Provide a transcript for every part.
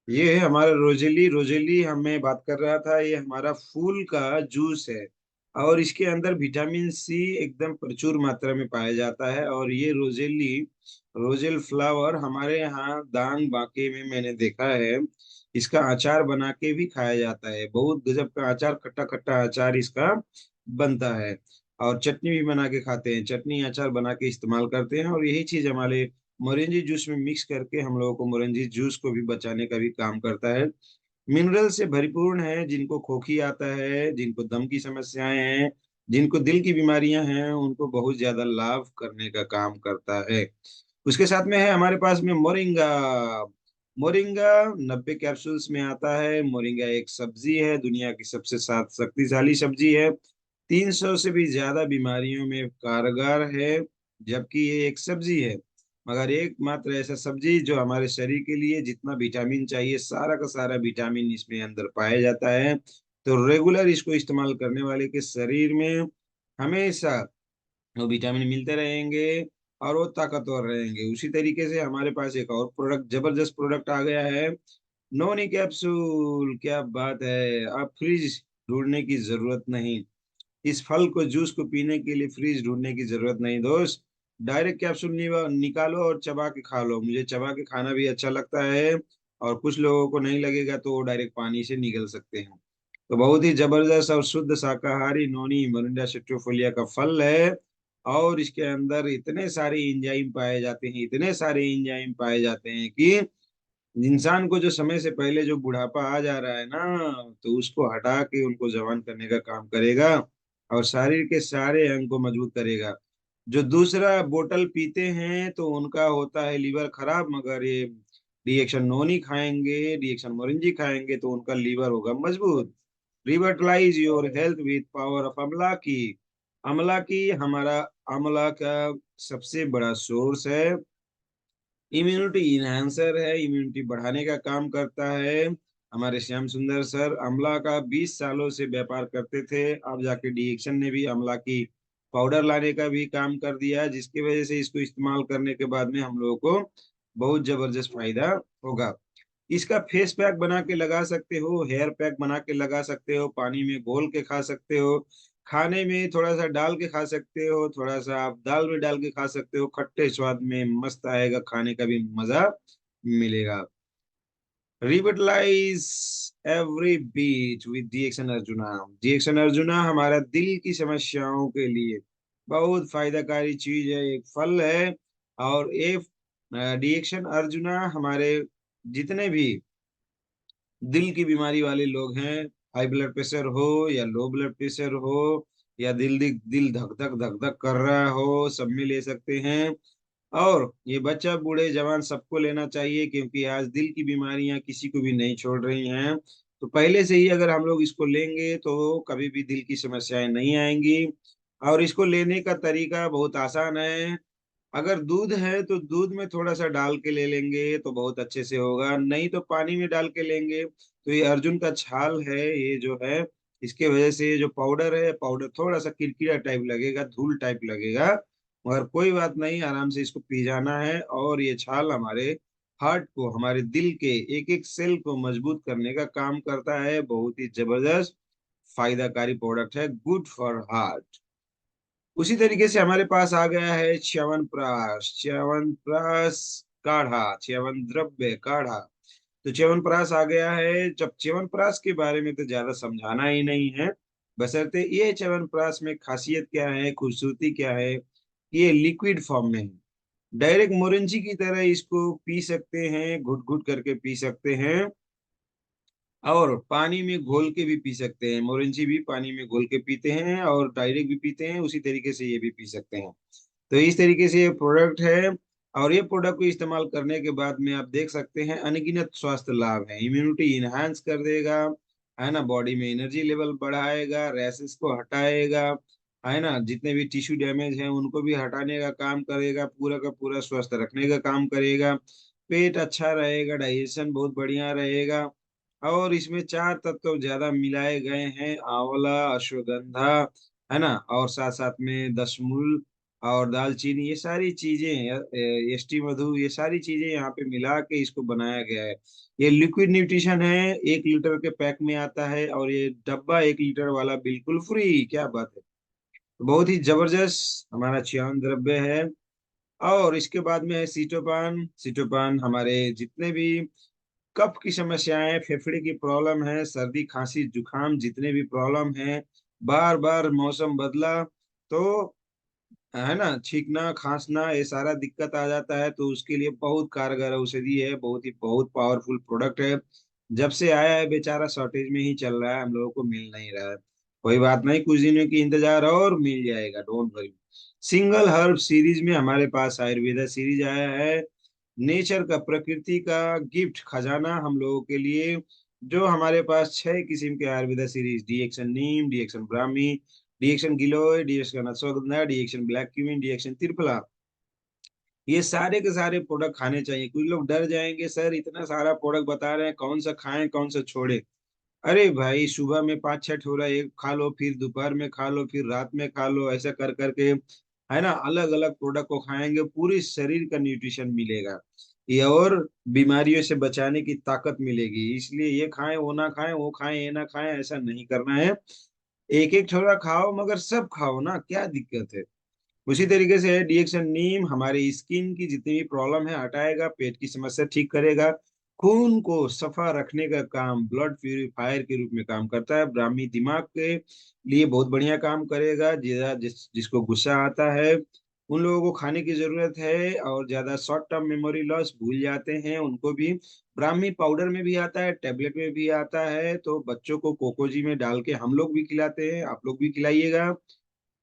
ये है हमारा रोजेली। रोजेली हमें बात कर रहा था, ये हमारा फूल का जूस है। और इसके अंदर विटामिन सी एकदम प्रचुर मात्रा में पाया जाता है। और ये रोजेली, रोजेल फ्लावर हमारे यहाँ दांग बांके में मैंने देखा है, इसका अचार बना के भी खाया जाता है। बहुत गजब का अचार, खट्टा खट्टा अचार इसका बनता है। और चटनी भी बना के खाते हैं, चटनी अचार बना के इस्तेमाल करते हैं। और यही चीज हमारे मोरिंजी जूस में मिक्स करके हम लोगों को मोरिंजी जूस को भी बचाने का भी काम करता है। मिनरल से भरपूर है। जिनको खोखी आता है, जिनको दम की समस्याएं हैं, जिनको दिल की बीमारियां हैं, उनको बहुत ज्यादा लाभ करने का काम करता है। उसके साथ में है हमारे पास में मोरिंगा। मोरिंगा 90 कैप्सूल्स में आता है। मोरिंगा एक सब्जी है, दुनिया की सबसे सात शक्तिशाली सब्जी है। 300 से भी ज्यादा बीमारियों में कारगर है। जबकि ये एक सब्जी है, मगर एकमात्र ऐसा सब्जी जो हमारे शरीर के लिए जितना विटामिन चाहिए, सारा का सारा विटामिन इसमें अंदर पाया जाता है। तो रेगुलर इसको इस्तेमाल करने वाले के शरीर में हमेशा वो विटामिन मिलते रहेंगे और वो ताकतवर रहेंगे। उसी तरीके से हमारे पास एक और प्रोडक्ट, जबरदस्त प्रोडक्ट आ गया है, नोनी कैप्सूल। क्या बात है! अब फ्रिज ढूंढने की जरूरत नहीं। इस फल को, जूस को पीने के लिए फ्रिज ढूंढने की जरूरत नहीं दोस्त। डायरेक्ट कैप्सूल निकालो और चबा के खा लो। मुझे चबा के खाना भी अच्छा लगता है, और कुछ लोगों को नहीं लगेगा तो वो डायरेक्ट पानी से निगल सकते हैं। तो बहुत ही जबरदस्त और शुद्ध शाकाहारी नोनी मोरिंडा सेट्रोफोलिया का फल है। और इसके अंदर इतने सारे एंजाइम पाए जाते हैं, इतने सारे एंजाइम पाए जाते हैं कि इंसान को जो समय से पहले जो बुढ़ापा आ जा रहा है ना, तो उसको हटा के उनको जवान करने का काम करेगा। और शरीर के सारे अंग को मजबूत करेगा। जो दूसरा बोतल पीते हैं तो उनका होता है लीवर खराब, मगर ये रिएक्शन नोनी खाएंगे, रिएक्शन मोरिंजी खाएंगे तो उनका लीवर होगा मजबूत। Revitalise your health with power of amla की। अमला की हमारा, अमला का सबसे बड़ा सोर्स है, इम्यूनिटी इनहेंसर है, इम्यूनिटी बढ़ाने का काम करता है। हमारे श्याम सुंदर सर अमला का 20 सालों से व्यापार करते थे। अब जाके डीएक्शन ने भी अमला की पाउडर लाने का भी काम कर दिया, जिसकी वजह से इसको इस्तेमाल करने के बाद में हम लोगों को बहुत जबरदस्त फायदा होगा। इसका फेस पैक बना के लगा सकते हो, हेयर पैक बना के लगा सकते हो, पानी में घोल के खा सकते हो, खाने में थोड़ा सा डाल के खा सकते हो, थोड़ा सा आप दाल में डाल के खा सकते हो। खट्टे स्वाद में मस्त आएगा, खाने का भी मजा मिलेगा। रिविटलाइज एवरी बीट विद डीएक्शन अर्जुना। डीएक्शन अर्जुना हमारा दिल की समस्याओं के लिए बहुत फायदाकारी चीज है, एक फल है। और ये डीएक्शन अर्जुना हमारे जितने भी दिल की बीमारी वाले लोग हैं, हाई ब्लड प्रेशर हो या लो ब्लड प्रेशर हो, या दिल दिल दिल धक धक कर रहा हो, सब में ले सकते हैं। और ये बच्चा बूढ़े जवान सबको लेना चाहिए, क्योंकि आज दिल की बीमारियां किसी को भी नहीं छोड़ रही हैं। तो पहले से ही अगर हम लोग इसको लेंगे तो कभी भी दिल की समस्याएं नहीं आएंगी। और इसको लेने का तरीका बहुत आसान है। अगर दूध है तो दूध में थोड़ा सा डाल के ले लेंगे तो बहुत अच्छे से होगा, नहीं तो पानी में डाल के लेंगे। तो ये अर्जुन का छाल है, ये जो है, इसके वजह से ये जो पाउडर है, पाउडर थोड़ा सा किरकिरा टाइप लगेगा, धूल टाइप लगेगा, मगर कोई बात नहीं, आराम से इसको पी जाना है। और ये छाल हमारे हार्ट को, हमारे दिल के एक एक सेल को मजबूत करने का काम करता है। बहुत ही जबरदस्त फायदाकारी प्रोडक्ट है, गुड फॉर हार्ट। उसी तरीके से हमारे पास आ गया है च्यवनप्राश। च्यवनप्राश काढ़ा, च्यवन द्रव्य काढ़ा। तो च्यवनप्राश आ गया है। जब च्यवनप्राश के बारे में तो ज्यादा समझाना ही नहीं है, बशर्ते ये च्यवनप्राश में खासियत क्या है, खूबसूरती क्या है, ये लिक्विड फॉर्म में है। डायरेक्ट मोरंजी की तरह इसको पी सकते हैं, घुट घुट करके पी सकते हैं, और पानी में घोल के भी पी सकते हैं। मोरंजी भी पानी में घोल के पीते हैं और डायरेक्ट भी पीते हैं, उसी तरीके से ये भी पी सकते हैं। तो इस तरीके से ये प्रोडक्ट है। और ये प्रोडक्ट को इस्तेमाल करने के बाद में आप देख सकते हैं अनगिनत स्वास्थ्य लाभ है। इम्यूनिटी इनहांस कर देगा, है ना, बॉडी में एनर्जी लेवल बढ़ाएगा, रैसेस को हटाएगा, है ना, जितने भी टिश्यू डैमेज हैं उनको भी हटाने का काम करेगा, पूरा का पूरा स्वस्थ रखने का काम करेगा। पेट अच्छा रहेगा, डाइजेशन बहुत बढ़िया रहेगा। और इसमें 4 तत्व ज्यादा मिलाए गए हैं, आंवला, अश्वगंधा, है ना, और साथ साथ में दशमूल, और दालचीनी, ये सारी चीजें, एसटी मधु, ये सारी चीजें यहाँ पे मिला के इसको बनाया गया है। ये लिक्विड न्यूट्रिशन है, 1 लीटर के पैक में आता है, और ये डब्बा 1 लीटर वाला बिल्कुल फ्री। क्या बात है। तो बहुत ही जबरदस्त हमारा च्यवन द्रव्य है। और इसके बाद में है सीटोपान। सीटोपान हमारे जितने भी कफ की समस्याएं, फेफड़े की प्रॉब्लम है, सर्दी खांसी जुकाम, जितने भी प्रॉब्लम है, बार बार मौसम बदला तो है ना, छींकना खांसना ये सारा दिक्कत आ जाता है, तो उसके लिए बहुत कारगर औषधि है, बहुत पावरफुल प्रोडक्ट है। जब से आया है बेचारा शॉर्टेज में ही चल रहा है, हम लोगों को मिल नहीं रहा है। कोई बात नहीं, कुछ दिनों की इंतजार और मिल जाएगा, don't worry. Single herb series में हमारे पास आयुर्वेदा सीरीज आया है। नेचर का, प्रकृति का गिफ्ट खजाना हम लोगों के लिए। जो हमारे पास 6 किस्म के आयुर्वेदा सीरीज, डीएक्शन नीम, डीएक्शन ब्राह्मी, डीएक्शन गिलोय, डीएक्शन अश्वगंधा, डीएक्शन ब्लैक क्यूमिन, डीएक्शन त्रिफला, ये सारे के सारे प्रोडक्ट खाने चाहिए। कुछ लोग डर जाएंगे, सर इतना सारा प्रोडक्ट बता रहे हैं, कौन सा खाएं कौन सा छोड़े। अरे भाई, सुबह में 5-6 ठोरा एक खा लो, फिर दोपहर में खा लो, फिर रात में खा लो, ऐसा कर करके है ना, अलग अलग प्रोडक्ट को खाएंगे, पूरी शरीर का न्यूट्रिशन मिलेगा। ये और बीमारियों से बचाने की ताकत मिलेगी। इसलिए ये खाएं वो ना खाएं, वो खाएं ये ना खाएं, ऐसा नहीं करना है। एक एक थोड़ा खाओ, मगर सब खाओ ना, क्या दिक्कत है। उसी तरीके से डीएक्शन नीम हमारे स्किन की जितनी भी प्रॉब्लम है हटाएगा, पेट की समस्या ठीक करेगा, खून को सफा रखने का काम ब्लड प्यूरिफायर के रूप में काम करता है। ब्राह्मी दिमाग के लिए बहुत बढ़िया काम करेगा। जिसको गुस्सा आता है, उन लोगों को खाने की जरूरत है, और ज्यादा शॉर्ट टर्म मेमोरी लॉस, भूल जाते हैं, उनको भी ब्राह्मी पाउडर में भी आता है, टेबलेट में भी आता है। तो बच्चों को कोकोजी में डाल के हम लोग भी खिलाते हैं, आप लोग भी खिलाइएगा।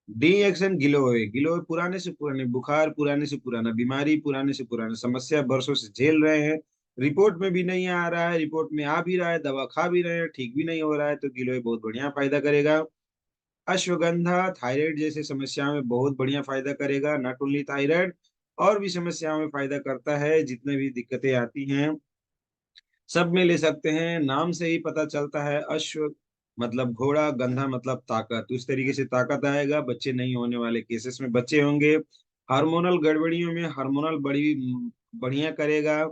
डी एक्शन गिलोय। गिलोय पुराने से पुराने बुखार, पुराने से पुराना बीमारी, पुराने से पुराना समस्या बरसों से झेल रहे हैं, रिपोर्ट में भी नहीं आ रहा है, रिपोर्ट में आ भी रहा है, दवा खा भी रहे हैं, ठीक भी नहीं हो रहा है, तो गिलोय बहुत बढ़िया फायदा करेगा। अश्वगंधा थायराइड जैसे समस्याओं में बहुत बढ़िया फायदा करेगा, नॉट ओनली थायराइड, और भी समस्याओं में फायदा करता है। जितने भी दिक्कतें आती हैं सब में ले सकते हैं। नाम से ही पता चलता है, अश्व मतलब घोड़ा, गंधा मतलब ताकत, उस तरीके से ताकत आएगा। बच्चे नहीं होने वाले केसेस में बच्चे होंगे। हार्मोनल गड़बड़ियों में हार्मोनल बड़ी बढ़िया करेगा।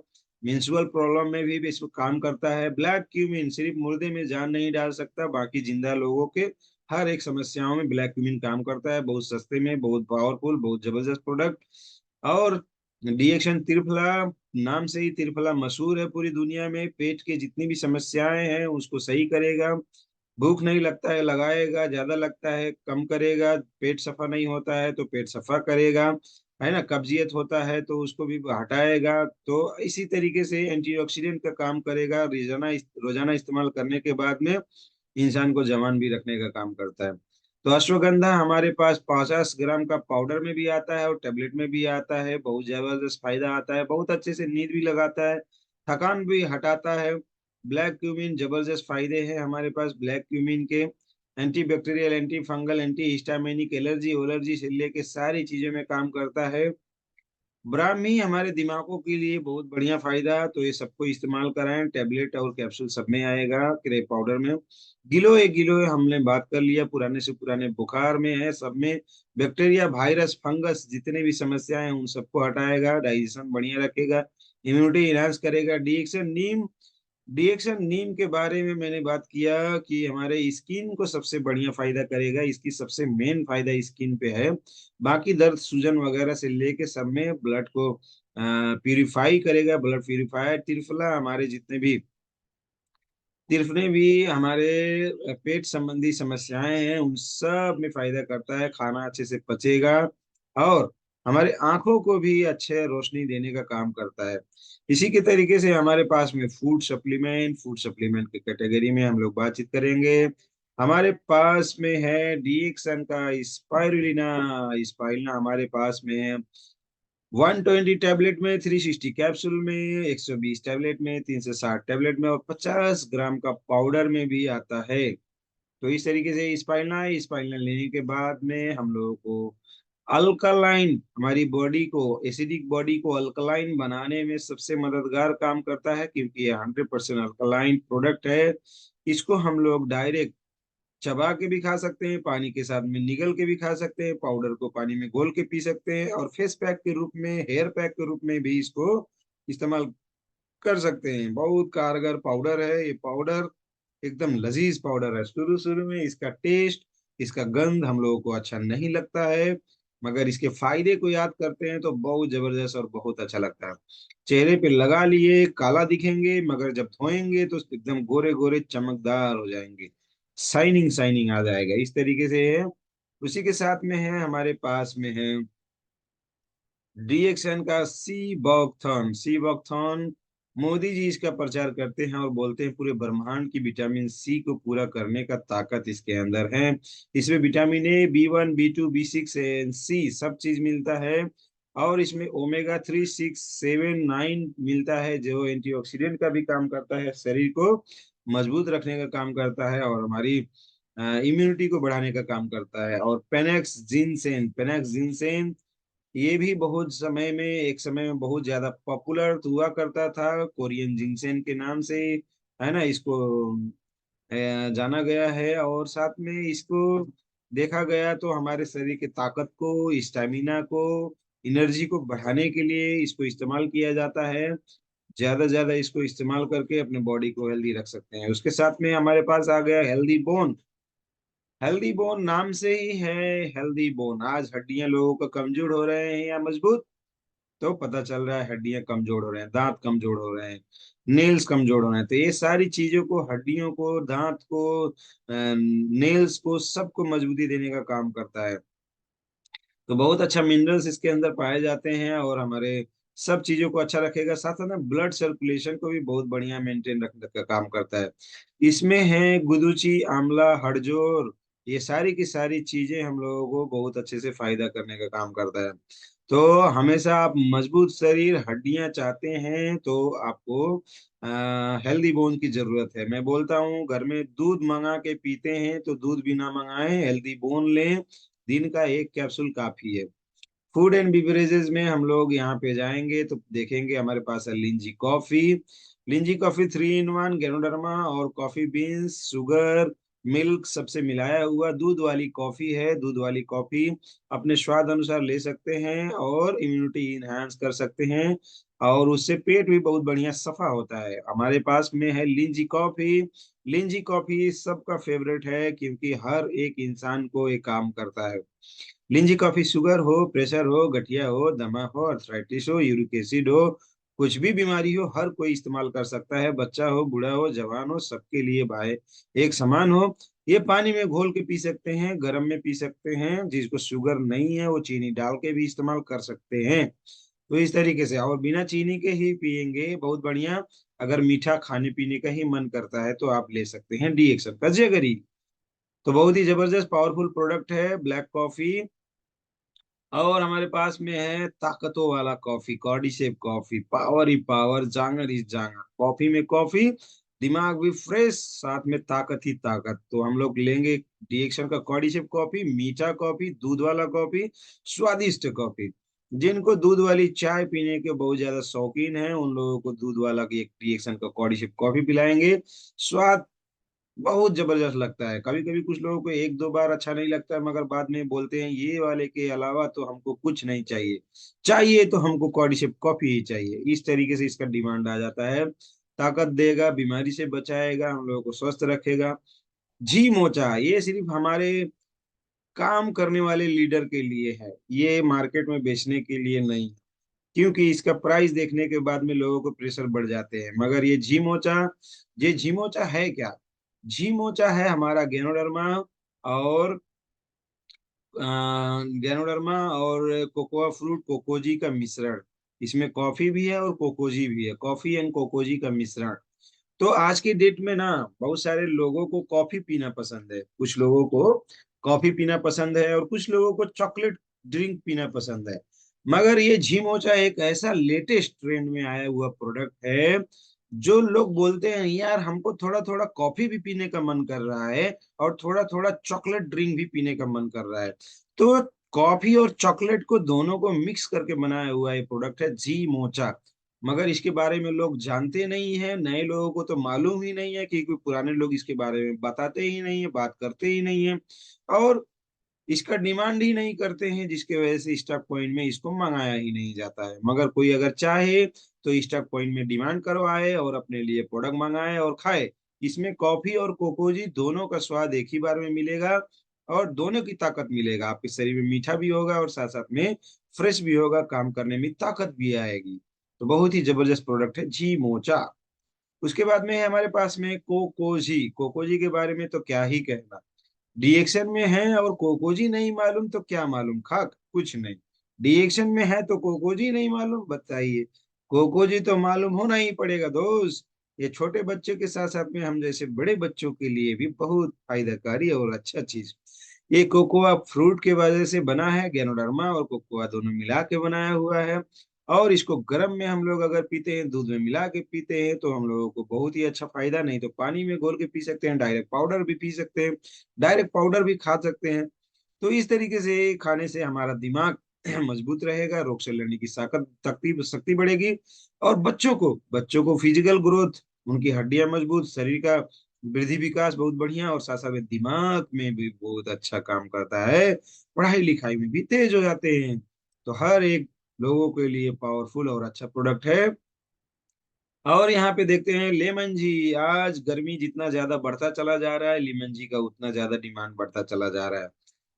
मेंस्ट्रुअल प्रॉब्लम में भी इसको काम करता है। ब्लैक क्यूमिन सिर्फ मुर्दे में जान नहीं डाल सकता, बाकी जिंदा लोगों के हर एक समस्याओं में ब्लैक क्यूमिन काम करता है। बहुत सस्ते में, बहुत पावरफुल, बहुत जबरदस्त प्रोडक्ट। और डीएक्शन त्रिफला, नाम से ही त्रिफला मशहूर है पूरी दुनिया में, पेट की जितनी भी समस्याएं हैं उसको सही करेगा। भूख नहीं लगता है, लगाएगा, ज्यादा लगता है कम करेगा, पेट सफा नहीं होता है तो पेट सफा करेगा, है ना, कब्जियत होता है तो उसको भी हटाएगा। तो इसी तरीके से एंटीऑक्सीडेंट का काम करेगा। रोजाना रोजाना इस्तेमाल करने के बाद में इंसान को जवान भी रखने का काम करता है। तो अश्वगंधा हमारे पास 50 ग्राम का पाउडर में भी आता है और टेबलेट में भी आता है। बहुत जबरदस्त फायदा आता है, बहुत अच्छे से नींद भी लगाता है, थकान भी हटाता है। ब्लैक क्यूमिन, जबरदस्त फायदे हैं हमारे पास ब्लैक क्यूमिन के। Anti bacterial, anti fungal, anti histaminic, allergy allergy से लेके सारी चीजों में काम करता है। ब्राह्मी हमारे दिमागों के लिए बहुत बढ़िया फायदा, तो ये सबको इस्तेमाल कराएं, टेबलेट और कैप्सूल सब में आएगा, क्रे पाउडर में। गिलोय, गिलोय हमने बात कर लिया, पुराने से पुराने बुखार में है, सब में बैक्टीरिया, वायरस, फंगस, जितने भी समस्याएं हैं उन सबको हटाएगा, डाइजेशन बढ़िया रखेगा, इम्यूनिटी इनहांस करेगा। डीएक्शन नीम, डीएक्शन नीम के बारे में मैंने बात किया कि हमारे स्किन को सबसे बढ़िया फायदा करेगा, इसकी सबसे मेन फायदा स्किन पे है। बाकी दर्द सूजन वगैरह से लेके सब में ब्लड को प्यूरिफाई करेगा, ब्लड प्यूरिफायर। त्रिफला हमारे जितने भी हमारे पेट संबंधी समस्याएं हैं उन सब में फायदा करता है, खाना अच्छे से पचेगा, और हमारे आंखों को भी अच्छे रोशनी देने का काम करता है। इसी के तरीके से हमारे पास में फूड सप्लीमेंट के कैटेगरी में हम लोग बातचीत करेंगे। हमारे पास में है डीएक्सन का स्पाइरुलिना। स्पाइरुलिना हमारे पास में है 120 टैबलेट में, 360 कैप्सूल में, 120 टैबलेट में, 360 टैबलेट में, और 50 ग्राम का पाउडर में भी आता है। तो इस तरीके से स्पाइनल लेने के बाद में हम लोगों को अल्कलाइन, हमारी बॉडी को, एसिडिक बॉडी को अल्कलाइन बनाने में सबसे मददगार काम करता है, क्योंकि ये 100% अल्कलाइन प्रोडक्ट है। इसको हम लोग डायरेक्ट चबा के भी खा सकते हैं, पानी के साथ में निगल के भी खा सकते हैं, पाउडर को पानी में घोल के पी सकते हैं, और फेस पैक के रूप में, हेयर पैक के रूप में भी इसको इस्तेमाल कर सकते हैं। बहुत कारगर पाउडर है ये पाउडर, एकदम लजीज पाउडर है। शुरू शुरू में इसका टेस्ट, इसका गंध हम लोगों को अच्छा नहीं लगता है, मगर इसके फायदे को याद करते हैं तो बहुत जबरदस्त और बहुत अच्छा लगता है। चेहरे पे लगा लिए काला दिखेंगे, मगर जब धोएंगे तो एकदम गोरे गोरे चमकदार हो जाएंगे, शाइनिंग शाइनिंग आ जाएगा, इस तरीके से है। उसी के साथ में है, हमारे पास में है डीएक्सएन का सी बॉक्थॉन। मोदी जी इसका प्रचार करते हैं और बोलते हैं पूरे ब्रह्मांड की विटामिन सी को पूरा करने का ताकत इसके अंदर है। इसमें vitamin A, B1, B2, B6 and सी सब चीज मिलता है। और इसमें ओमेगा 3, 6, 7, 9 मिलता है, जो एंटीऑक्सीडेंट का भी काम करता है, शरीर को मजबूत रखने का काम करता है, और हमारी इम्यूनिटी को बढ़ाने का काम करता है। और पेनेक्स जिनसेन ये भी बहुत समय में, एक समय में बहुत ज्यादा पॉपुलर हुआ करता था, कोरियन जिंगसेन के नाम से, है ना, इसको जाना गया है। और साथ में इसको देखा गया तो हमारे शरीर की ताकत को, स्टेमिना को, एनर्जी को बढ़ाने के लिए इसको इस्तेमाल किया जाता है। ज्यादा से ज्यादा इसको इस्तेमाल करके अपने बॉडी को हेल्दी रख सकते हैं। उसके साथ में हमारे पास आ गया हेल्दी बोन। हेल्दी बोन नाम से ही है, हेल्दी बोन। आज हड्डियां लोगों को कमजोर हो रहे हैं या मजबूत, तो पता चल रहा है हड्डियां कमजोर हो रहे हैं, दांत कमजोर हो रहे हैं, नेल्स कमजोर हो रहे हैं। तो ये सारी चीजों को, हड्डियों को, दांत को, नेल्स को, सबको मजबूती देने का काम करता है। तो बहुत अच्छा मिनरल्स इसके अंदर पाए जाते हैं, और हमारे सब चीजों को अच्छा रखेगा। साथ साथ में ब्लड सर्कुलेशन को भी बहुत बढ़िया मेंटेन रखने का काम करता है। इसमें है गुदुची, आंवला, हड़जोर, ये सारी की सारी चीजें हम लोगों को बहुत अच्छे से फायदा करने का काम करता है। तो हमेशा आप मजबूत शरीर, हड्डियां चाहते हैं तो आपको हेल्दी बोन की जरूरत है। मैं बोलता हूँ, घर में दूध मंगा के पीते हैं तो दूध भी ना मंगाएं, हेल्दी बोन लें, दिन का एक कैप्सूल काफी है। फूड एंड बिवरेजेस में हम लोग यहाँ पे जाएंगे तो देखेंगे हमारे पास है लिंजी कॉफी। लिंजी कॉफी 3 in 1, गैनोडर्मा और कॉफी बीन्स, शुगर, मिल्क सबसे मिलाया हुआ दूध वाली कॉफी है। दूध वाली कॉफी अपने स्वाद अनुसार ले सकते हैं और इम्यूनिटी इनहांस कर सकते हैं, और उससे पेट भी बहुत बढ़िया सफा होता है। हमारे पास में है लिंजी कॉफी। लिंजी कॉफी सबका फेवरेट है, क्योंकि हर एक इंसान को ये काम करता है। लिंजी कॉफी शुगर हो, प्रेशर हो, गठिया हो, दमा हो, अर्थराइटिस हो, यूरिक एसिड हो, कुछ भी बीमारी हो, हर कोई इस्तेमाल कर सकता है। बच्चा हो, बूढ़ा हो, जवान हो, सबके लिए भाई एक समान हो। ये पानी में घोल के पी सकते हैं, गर्म में पी सकते हैं, जिसको शुगर नहीं है वो चीनी डाल के भी इस्तेमाल कर सकते हैं। तो इस तरीके से, और बिना चीनी के ही पियेंगे बहुत बढ़िया। अगर मीठा खाने पीने का ही मन करता है तो आप ले सकते हैं डीएक्सन का जगरी। तो बहुत ही जबरदस्त पावरफुल प्रोडक्ट है ब्लैक कॉफी। और हमारे पास में है ताकतों वाला कॉफी, कॉर्डिसेप कॉफी, पावर ही पावर, जांगर ही जांगर। कॉफी में कॉफी, दिमाग भी फ्रेश, साथ में ताकत ही ताकत। तो हम लोग लेंगे डीएक्शन का कॉर्डिसेप कॉफी, मीठा कॉफी, दूध वाला कॉफी, स्वादिष्ट कॉफी। जिनको दूध वाली चाय पीने के बहुत ज्यादा शौकीन हैं, उन लोगों को दूध वाला की एक डीएक्शन का कॉर्डिसेप कॉफी पिलाएंगे। स्वाद बहुत जबरदस्त लगता है। कभी कभी कुछ लोगों को एक दो बार अच्छा नहीं लगता है, मगर बाद में बोलते हैं ये वाले के अलावा तो हमको कुछ नहीं चाहिए, चाहिए तो हमको कॉर्डिसेप कॉफी ही चाहिए। इस तरीके से इसका डिमांड आ जाता है। ताकत देगा, बीमारी से बचाएगा, हम लोगों को स्वस्थ रखेगा। जी मोचा, ये सिर्फ हमारे काम करने वाले लीडर के लिए है, ये मार्केट में बेचने के लिए नहीं। क्योंकि इसका प्राइस देखने के बाद में लोगों को प्रेशर बढ़ जाते हैं। मगर ये झीमोचा है क्या? झीमोचा है हमारा गेनोडर्मा और गैनोडर्मा और कोकोआ फ्रूट कोकोजी का मिश्रण। इसमें कॉफी भी है और कोकोजी भी है, कॉफी एंड कोकोजी का मिश्रण। तो आज की डेट में ना, बहुत सारे लोगों को कॉफी पीना पसंद है, कुछ लोगों को कॉफी पीना पसंद है, और कुछ लोगों को चॉकलेट ड्रिंक पीना पसंद है। मगर ये झीमोचा एक ऐसा लेटेस्ट ट्रेंड में आया हुआ प्रोडक्ट है, जो लोग बोलते हैं यार हमको थोड़ा थोड़ा कॉफी भी पीने का मन कर रहा है, और थोड़ा थोड़ा चॉकलेट ड्रिंक भी पीने का मन कर रहा है। तो कॉफी और चॉकलेट को दोनों को मिक्स करके बनाया हुआ ये प्रोडक्ट है जी मोचा। मगर इसके बारे में लोग जानते नहीं है, नए लोगों को तो मालूम ही नहीं है, क्योंकि पुराने लोग इसके बारे में बताते ही नहीं है, बात करते ही नहीं है, और इसका डिमांड ही नहीं करते हैं, जिसके वजह से स्टॉक पॉइंट में इसको मंगाया ही नहीं जाता है। मगर कोई अगर चाहे तो स्टॉक पॉइंट में डिमांड करवाए और अपने लिए प्रोडक्ट मंगाए और खाए। इसमें कॉफी और कोकोजी दोनों का स्वाद एक ही बार में मिलेगा, और दोनों की ताकत मिलेगा। आपके शरीर में मीठा भी होगा और साथ साथ में फ्रेश भी होगा, काम करने में ताकत भी आएगी। तो बहुत ही जबरदस्त प्रोडक्ट है जी मोचा। उसके बाद में है हमारे पास में कोकोजी। कोकोजी के बारे में तो क्या ही कहना, डीएक्शन में है और कोकोजी नहीं मालूम तो क्या मालूम खाक, कुछ नहीं। डीएक्शन में है तो कोकोजी नहीं मालूम, बताइए। कोकोजी तो मालूम होना ही पड़ेगा दोस्त। ये छोटे बच्चों के साथ साथ में हम जैसे बड़े बच्चों के लिए भी बहुत फायदाकारी और अच्छा चीज। ये कोकोआ फ्रूट के वजह से बना है, गैनोडर्मा और कोकोआ दोनों मिला के बनाया हुआ है। और इसको गर्म में हम लोग अगर पीते हैं, दूध में मिला के पीते हैं, तो हम लोगों को बहुत ही अच्छा फायदा। नहीं तो पानी में घोल के पी सकते हैं, डायरेक्ट पाउडर भी पी सकते हैं, डायरेक्ट पाउडर भी खा सकते हैं। तो इस तरीके से खाने से हमारा दिमाग मजबूत रहेगा, रोग से लड़ने की ताकत शक्ति शक्ति बढ़ेगी। और बच्चों को फिजिकल ग्रोथ, उनकी हड्डियां मजबूत, शरीर का वृद्धि विकास बहुत बढ़िया, और साथ साथ में दिमाग में भी बहुत अच्छा काम करता है, पढ़ाई लिखाई में भी तेज हो जाते हैं। तो हर एक लोगों के लिए पावरफुल और अच्छा प्रोडक्ट है। और यहाँ पे देखते हैं लेमन जी। आज गर्मी जितना ज्यादा बढ़ता चला जा रहा है, लेमन जी का उतना ज्यादा डिमांड बढ़ता चला जा रहा है।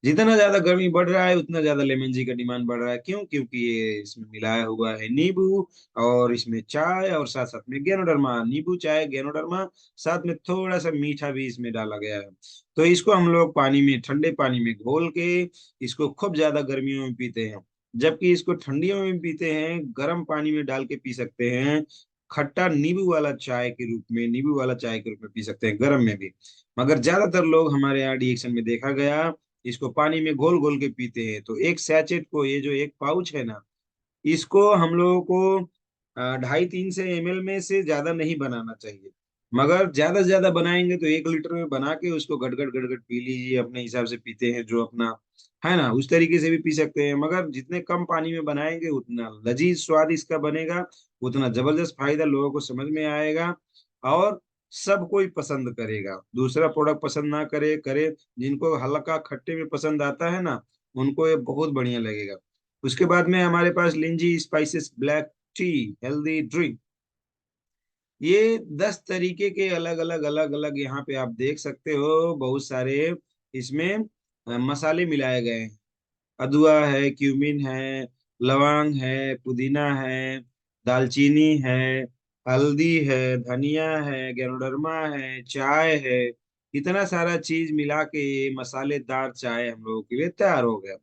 जितना ज्यादा गर्मी बढ़ रहा है उतना ज्यादा लेमन जी का डिमांड बढ़ रहा है। क्यों? क्योंकि ये इसमें मिलाया हुआ है नींबू, और इसमें चाय, और साथ साथ में गेनोडर्मा। नींबू, चाय, गेनोडर्मा, साथ में थोड़ा सा मीठा भी इसमें डाला गया है। तो इसको हम लोग पानी में, ठंडे पानी में घोल के इसको खूब ज्यादा गर्मियों में पीते हैं। जबकि इसको ठंडियों में पीते हैं, गर्म पानी में डाल के पी सकते हैं, खट्टा नींबू वाला चाय के रूप में, नींबू वाला चाय के रूप में पी सकते हैं गर्म में भी। मगर ज्यादातर लोग हमारे यहाँ डीएक्शन में देखा गया, इसको पानी में घोल घोल के पीते हैं। तो एक सैचेट को, ये जो एक पाउच है ना, इसको हम लोगों को 2.5-3 से ml में से ज्यादा नहीं बनाना चाहिए। मगर ज्यादा से ज्यादा बनाएंगे तो 1 लीटर में बना के उसको गटगट गटगट पी लीजिए, अपने हिसाब से पीते हैं जो अपना है ना, उस तरीके से भी पी सकते हैं। मगर जितने कम पानी में बनाएंगे उतना लजीज स्वाद इसका बनेगा, उतना जबरदस्त फायदा लोगों को समझ में आएगा, और सब कोई पसंद करेगा। दूसरा प्रोडक्ट पसंद ना करे करे, जिनको हल्का खट्टे में पसंद आता है ना, उनको ये बहुत बढ़िया लगेगा। उसके बाद में हमारे पास लिंजी spices black tea healthy drink. ये 10 तरीके के अलग अलग यहाँ पे आप देख सकते हो, बहुत सारे इसमें मसाले मिलाए गए हैं। अदुआ है, क्यूमिन है, लौंग है, पुदीना है, दालचीनी है, हल्दी है, धनिया है, गेनोडर्मा है, चाय है। इतना सारा चीज मिला के ये मसालेदार चाय हम लोगों के लिए तैयार हो गया।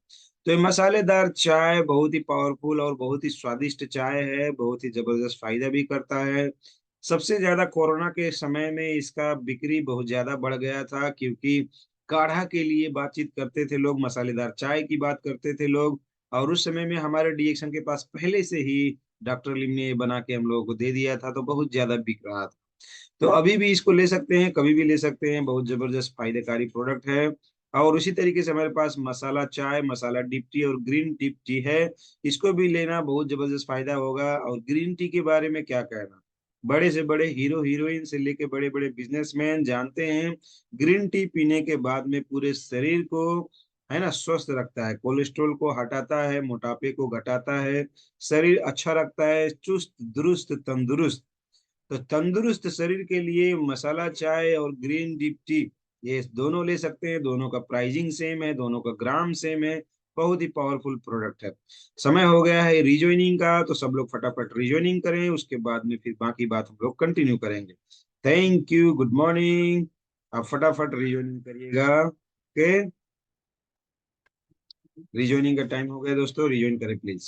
तो ये मसालेदार चाय बहुत ही पावरफुल और बहुत ही स्वादिष्ट चाय है, बहुत ही जबरदस्त फायदा भी करता है। सबसे ज्यादा कोरोना के समय में इसका बिक्री बहुत ज्यादा बढ़ गया था, क्योंकि काढ़ा के लिए बातचीत करते थे लोग, मसालेदार चाय की बात करते थे लोग। और उस समय में हमारे डीएक्शन के पास पहले से ही डॉक्टर लिम ने ये बना के हम लोगों को दे दिया था, तो बहुत ज्यादा बिक रहा था। तो अभी भी इसको ले सकते हैं, कभी भी ले सकते हैं, बहुत जबरदस्त फायदेकारी प्रोडक्ट है। और उसी तरीके से हमारे पास मसाला चाय, मसाला डीप टी और ग्रीन टी टी है। इसको भी लेना, बहुत जबरदस्त फायदा होगा। और ग्रीन टी के बारे में क्या कहना, बड़े से बड़े हीरो हीरोइन से लेके बड़े बड़े बिजनेसमैन जानते हैं, ग्रीन टी पीने के बाद में पूरे शरीर को है ना स्वस्थ रखता है, कोलेस्ट्रॉल को हटाता है, मोटापे को घटाता है, शरीर अच्छा रखता है, चुस्त दुरुस्त तंदुरुस्त। तो तंदुरुस्त शरीर के लिए मसाला चाय और ग्रीन डीप टी, ये दोनों ले सकते हैं। दोनों का प्राइसिंग सेम है, दोनों का ग्राम सेम है, बहुत ही पावरफुल प्रोडक्ट है। समय हो गया है रिजॉइनिंग का, तो सब लोग फटाफट रिजॉइनिंग करें, उसके बाद में फिर बाकी बात हम लोग कंटिन्यू करेंगे। Thank you, good morning. आप फटाफट रिजॉइनिंग करिएगा। ओके, रिजॉइनिंग का टाइम हो गया दोस्तों, रिजॉइन करें प्लीज।